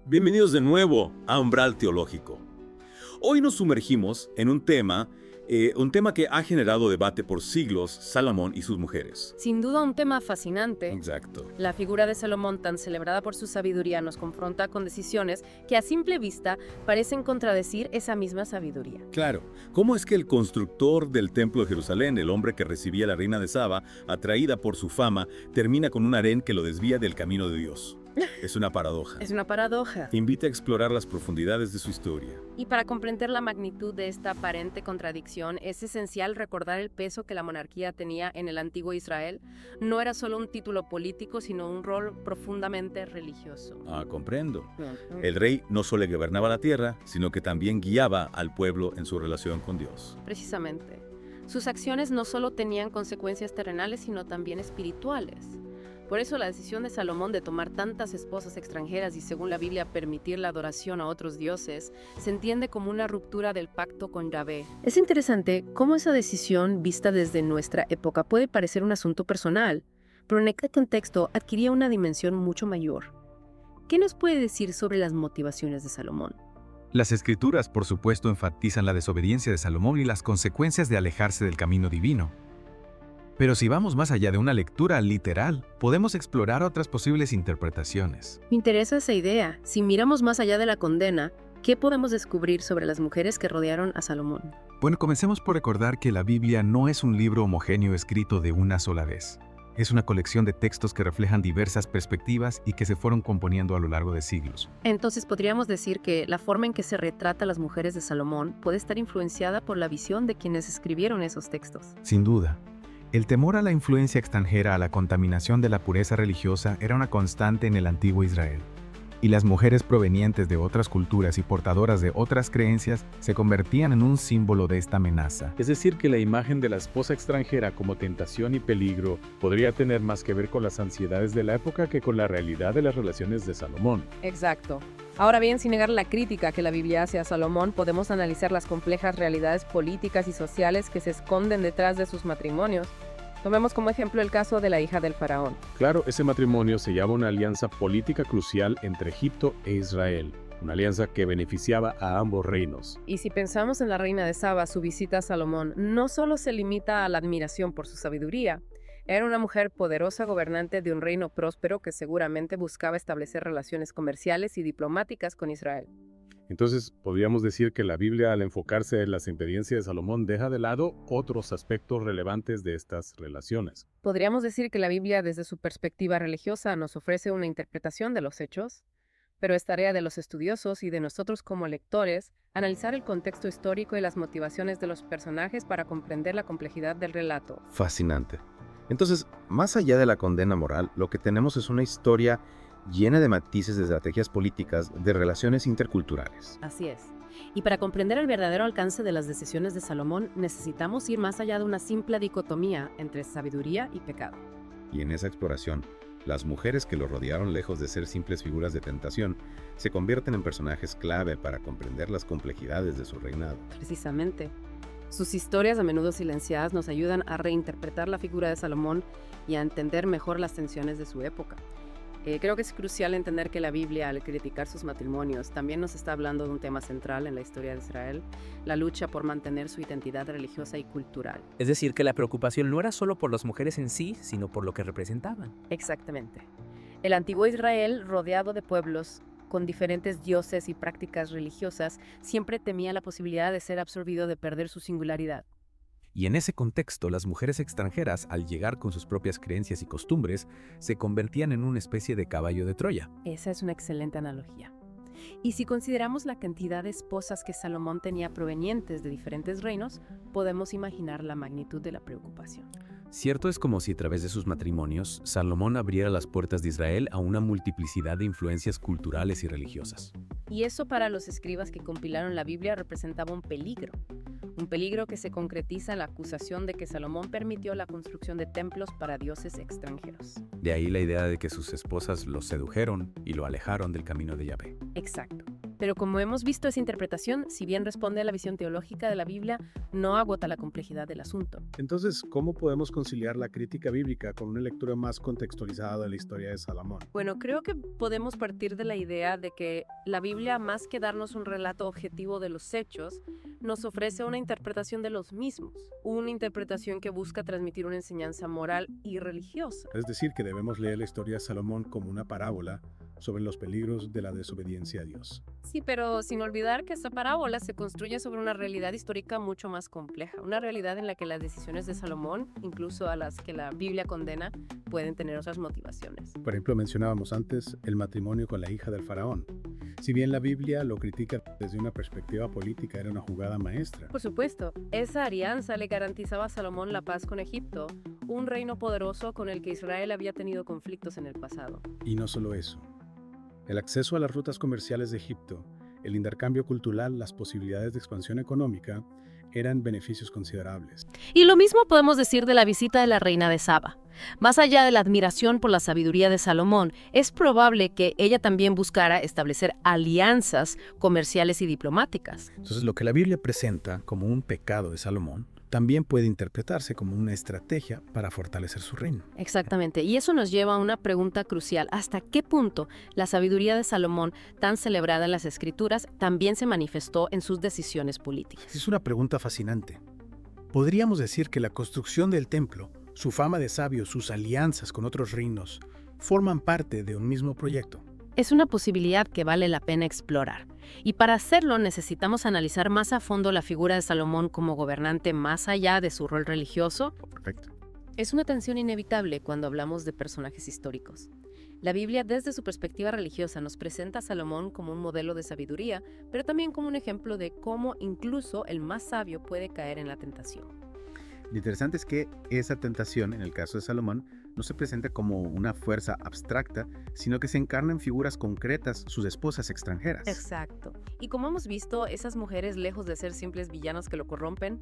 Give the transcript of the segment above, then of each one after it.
Bienvenidos de nuevo a Umbral Teológico. Hoy nos sumergimos en un tema que ha generado debate por siglos, Salomón y sus mujeres. Sin duda un tema fascinante. Exacto. La figura de Salomón, tan celebrada por su sabiduría, nos confronta con decisiones que a simple vista parecen contradecir esa misma sabiduría. Claro, ¿cómo es que el constructor del Templo de Jerusalén, el hombre que recibía a la reina de Saba, atraída por su fama, termina con un harén que lo desvía del camino de Dios? Es una paradoja. Es una paradoja. Invita a explorar las profundidades de su historia. Y para comprender la magnitud de esta aparente contradicción, es esencial recordar el peso que la monarquía tenía en el antiguo Israel. No era solo un título político, sino un rol profundamente religioso. Comprendo. El rey no solo gobernaba la tierra, sino que también guiaba al pueblo en su relación con Dios. Precisamente. Sus acciones no solo tenían consecuencias terrenales, sino también espirituales. Por eso la decisión de Salomón de tomar tantas esposas extranjeras y, según la Biblia, permitir la adoración a otros dioses, se entiende como una ruptura del pacto con Yahvé. Es interesante cómo esa decisión, vista desde nuestra época, puede parecer un asunto personal, pero en este contexto adquiría una dimensión mucho mayor. ¿Qué nos puede decir sobre las motivaciones de Salomón? Las Escrituras, por supuesto, enfatizan la desobediencia de Salomón y las consecuencias de alejarse del camino divino. Pero si vamos más allá de una lectura literal, podemos explorar otras posibles interpretaciones. Me interesa esa idea. Si miramos más allá de la condena, ¿qué podemos descubrir sobre las mujeres que rodearon a Salomón? Bueno, comencemos por recordar que la Biblia no es un libro homogéneo escrito de una sola vez. Es una colección de textos que reflejan diversas perspectivas y que se fueron componiendo a lo largo de siglos. Entonces podríamos decir que la forma en que se retrata a las mujeres de Salomón puede estar influenciada por la visión de quienes escribieron esos textos. Sin duda. El temor a la influencia extranjera, a la contaminación de la pureza religiosa, era una constante en el antiguo Israel. Y las mujeres provenientes de otras culturas y portadoras de otras creencias se convertían en un símbolo de esta amenaza. Es decir, que la imagen de la esposa extranjera como tentación y peligro podría tener más que ver con las ansiedades de la época que con la realidad de las relaciones de Salomón. Exacto. Ahora bien, sin negar la crítica que la Biblia hace a Salomón, podemos analizar las complejas realidades políticas y sociales que se esconden detrás de sus matrimonios. Tomemos como ejemplo el caso de la hija del faraón. Claro, ese matrimonio sellaba una alianza política crucial entre Egipto e Israel, una alianza que beneficiaba a ambos reinos. Y si pensamos en la reina de Saba, su visita a Salomón no solo se limita a la admiración por su sabiduría. Era una mujer poderosa gobernante de un reino próspero que seguramente buscaba establecer relaciones comerciales y diplomáticas con Israel. Entonces, podríamos decir que la Biblia, al enfocarse en las impediencias de Salomón, deja de lado otros aspectos relevantes de estas relaciones. Podríamos decir que la Biblia, desde su perspectiva religiosa, nos ofrece una interpretación de los hechos, pero es tarea de los estudiosos y de nosotros como lectores analizar el contexto histórico y las motivaciones de los personajes para comprender la complejidad del relato. Fascinante. Entonces, más allá de la condena moral, lo que tenemos es una historia llena de matices de estrategias políticas, de relaciones interculturales. Así es. Y para comprender el verdadero alcance de las decisiones de Salomón, necesitamos ir más allá de una simple dicotomía entre sabiduría y pecado. Y en esa exploración, las mujeres que lo rodearon, lejos de ser simples figuras de tentación, se convierten en personajes clave para comprender las complejidades de su reinado. Precisamente. Sus historias, a menudo silenciadas, nos ayudan a reinterpretar la figura de Salomón y a entender mejor las tensiones de su época. Creo que es crucial entender que la Biblia, al criticar sus matrimonios, también nos está hablando de un tema central en la historia de Israel, la lucha por mantener su identidad religiosa y cultural. Es decir, que la preocupación no era solo por las mujeres en sí, sino por lo que representaban. Exactamente. El antiguo Israel, rodeado de pueblos con diferentes dioses y prácticas religiosas, siempre temía la posibilidad de ser absorbido, de perder su singularidad. Y en ese contexto, las mujeres extranjeras, al llegar con sus propias creencias y costumbres, se convertían en una especie de caballo de Troya. Esa es una excelente analogía. Y si consideramos la cantidad de esposas que Salomón tenía provenientes de diferentes reinos, podemos imaginar la magnitud de la preocupación. Cierto es como si a través de sus matrimonios, Salomón abriera las puertas de Israel a una multiplicidad de influencias culturales y religiosas. Y eso para los escribas que compilaron la Biblia representaba un peligro que se concretiza en la acusación de que Salomón permitió la construcción de templos para dioses extranjeros. De ahí la idea de que sus esposas lo sedujeron y lo alejaron del camino de Yahvé. Exacto. Pero como hemos visto, esa interpretación, si bien responde a la visión teológica de la Biblia, no agota la complejidad del asunto. Entonces, ¿cómo podemos conciliar la crítica bíblica con una lectura más contextualizada de la historia de Salomón? Bueno, creo que podemos partir de la idea de que la Biblia, más que darnos un relato objetivo de los hechos, nos ofrece una interpretación de los mismos, una interpretación que busca transmitir una enseñanza moral y religiosa. Es decir, que debemos leer la historia de Salomón como una parábola sobre los peligros de la desobediencia a Dios. Sí, pero sin olvidar que esta parábola se construye sobre una realidad histórica mucho más compleja, una realidad en la que las decisiones de Salomón, incluso a las que la Biblia condena, pueden tener otras motivaciones. Por ejemplo, mencionábamos antes el matrimonio con la hija del faraón. Si bien la Biblia lo critica desde una perspectiva política, era una jugada maestra. Por supuesto, esa alianza le garantizaba a Salomón la paz con Egipto, un reino poderoso con el que Israel había tenido conflictos en el pasado. Y no solo eso. El acceso a las rutas comerciales de Egipto, el intercambio cultural, las posibilidades de expansión económica, eran beneficios considerables. Y lo mismo podemos decir de la visita de la reina de Saba. Más allá de la admiración por la sabiduría de Salomón, es probable que ella también buscara establecer alianzas comerciales y diplomáticas. Entonces, lo que la Biblia presenta como un pecado de Salomón también puede interpretarse como una estrategia para fortalecer su reino. Exactamente, y eso nos lleva a una pregunta crucial. ¿Hasta qué punto la sabiduría de Salomón, tan celebrada en las Escrituras, también se manifestó en sus decisiones políticas? Es una pregunta fascinante. Podríamos decir que la construcción del templo, su fama de sabio, sus alianzas con otros reinos, forman parte de un mismo proyecto. Es una posibilidad que vale la pena explorar. Y para hacerlo necesitamos analizar más a fondo la figura de Salomón como gobernante más allá de su rol religioso. Perfecto. Es una tensión inevitable cuando hablamos de personajes históricos. La Biblia, desde su perspectiva religiosa, nos presenta a Salomón como un modelo de sabiduría, pero también como un ejemplo de cómo incluso el más sabio puede caer en la tentación. Lo interesante es que esa tentación, en el caso de Salomón, no se presenta como una fuerza abstracta, sino que se encarna en figuras concretas, sus esposas extranjeras. Exacto. Y como hemos visto, esas mujeres, lejos de ser simples villanos que lo corrompen,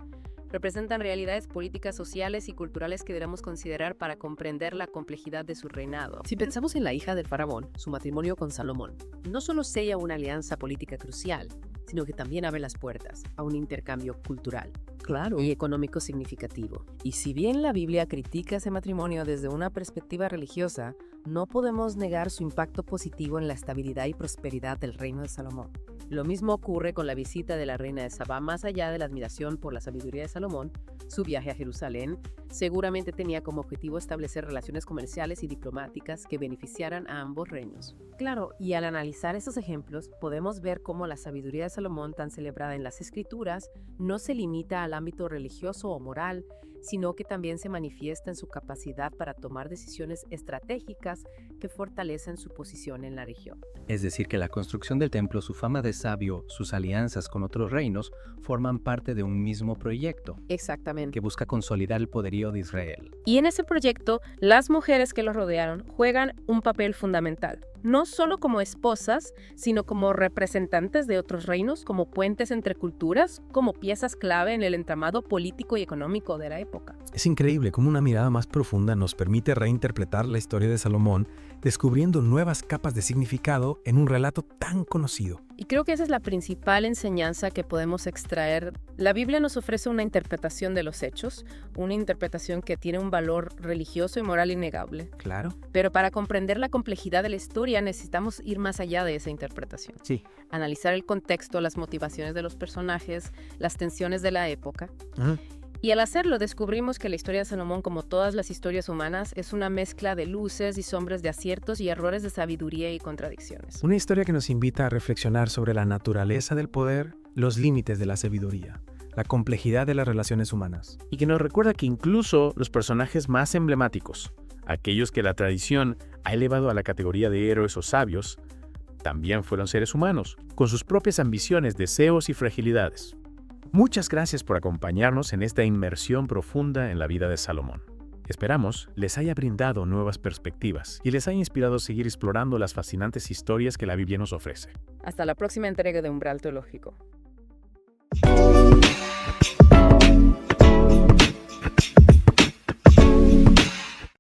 representan realidades políticas, sociales y culturales que debemos considerar para comprender la complejidad de su reinado. Si pensamos en la hija del faraón, su matrimonio con Salomón, no solo sella una alianza política crucial, sino que también abre las puertas a un intercambio cultural y económico significativo. Y si bien la Biblia critica ese matrimonio desde una perspectiva religiosa, no podemos negar su impacto positivo en la estabilidad y prosperidad del reino de Salomón. Lo mismo ocurre con la visita de la reina de Saba. Más allá de la admiración por la sabiduría de Salomón, su viaje a Jerusalén seguramente tenía como objetivo establecer relaciones comerciales y diplomáticas que beneficiaran a ambos reinos. Claro, y al analizar esos ejemplos, podemos ver cómo la sabiduría de Salomón, tan celebrada en las Escrituras, no se limita al ámbito religioso o moral, sino que también se manifiesta en su capacidad para tomar decisiones estratégicas que fortalecen su posición en la región. Es decir, que la construcción del templo, su fama de sabio, sus alianzas con otros reinos, forman parte de un mismo proyecto Exactamente. que busca consolidar el poderío de Israel. Y en ese proyecto, las mujeres que lo rodearon juegan un papel fundamental, no solo como esposas, sino como representantes de otros reinos, como puentes entre culturas, como piezas clave en el entramado político y económico de la época. Es increíble cómo una mirada más profunda nos permite reinterpretar la historia de Salomón, descubriendo nuevas capas de significado en un relato tan conocido. Y creo que esa es la principal enseñanza que podemos extraer. La Biblia nos ofrece una interpretación de los hechos, una interpretación que tiene un valor religioso y moral innegable. Claro. Pero para comprender la complejidad de la historia necesitamos ir más allá de esa interpretación. Sí. Analizar el contexto, las motivaciones de los personajes, las tensiones de la época. Ajá. Y al hacerlo descubrimos que la historia de Salomón, como todas las historias humanas, es una mezcla de luces y sombras, de aciertos y errores, de sabiduría y contradicciones. Una historia que nos invita a reflexionar sobre la naturaleza del poder, los límites de la sabiduría, la complejidad de las relaciones humanas. Y que nos recuerda que incluso los personajes más emblemáticos, aquellos que la tradición ha elevado a la categoría de héroes o sabios, también fueron seres humanos, con sus propias ambiciones, deseos y fragilidades. Muchas gracias por acompañarnos en esta inmersión profunda en la vida de Salomón. Esperamos les haya brindado nuevas perspectivas y les haya inspirado a seguir explorando las fascinantes historias que la Biblia nos ofrece. Hasta la próxima entrega de Umbral Teológico.